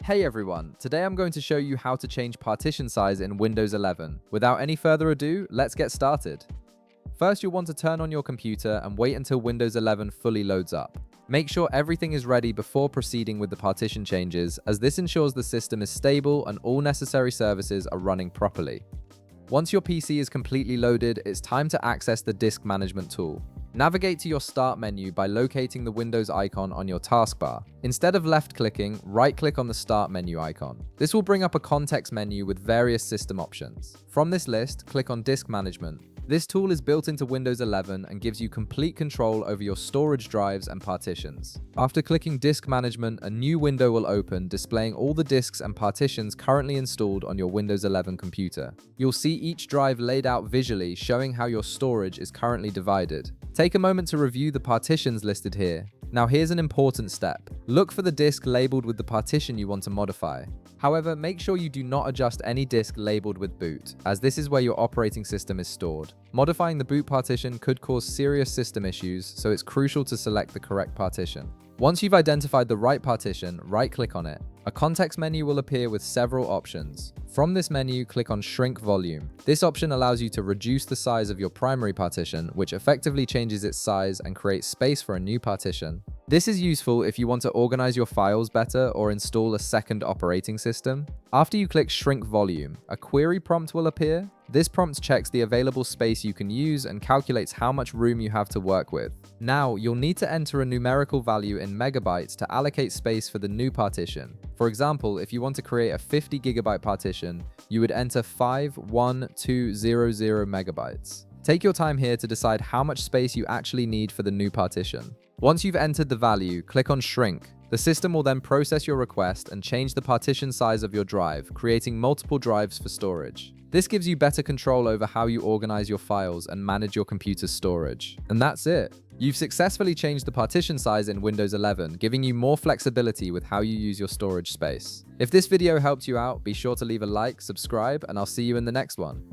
Hey everyone, today I'm going to show you how to change partition size in Windows 11. Without any further ado, let's get started. First, you'll want to turn on your computer and wait until Windows 11 fully loads up. Make sure everything is ready before proceeding with the partition changes, as this ensures the system is stable and all necessary services are running properly. Once your PC is completely loaded, it's time to access the disk management tool. Navigate to your Start menu by locating the Windows icon on your taskbar. Instead of left-clicking, right-click on the Start menu icon. This will bring up a context menu with various system options. From this list, click on Disk Management. This tool is built into Windows 11 and gives you complete control over your storage drives and partitions. After clicking Disk Management, a new window will open displaying all the disks and partitions currently installed on your Windows 11 computer. You'll see each drive laid out visually, showing how your storage is currently divided. Take a moment to review the partitions listed here. Now here's an important step. Look for the disk labeled with the partition you want to modify. However, make sure you do not adjust any disk labeled with boot, as this is where your operating system is stored. Modifying the boot partition could cause serious system issues, so it's crucial to select the correct partition. Once you've identified the right partition, right-click on it. A context menu will appear with several options. From this menu, click on Shrink Volume. This option allows you to reduce the size of your primary partition, which effectively changes its size and creates space for a new partition. This is useful if you want to organize your files better or install a second operating system. After you click Shrink Volume, a query prompt will appear. This prompt checks the available space you can use and calculates how much room you have to work with. Now, you'll need to enter a numerical value in megabytes to allocate space for the new partition. For example, if you want to create a 50 gigabyte partition, you would enter 51200 megabytes. Take your time here to decide how much space you actually need for the new partition. Once you've entered the value, click on Shrink. The system will then process your request and change the partition size of your drive, creating multiple drives for storage. This gives you better control over how you organize your files and manage your computer's storage. And that's it. You've successfully changed the partition size in Windows 11, giving you more flexibility with how you use your storage space. If this video helped you out, be sure to leave a like, subscribe, and I'll see you in the next one.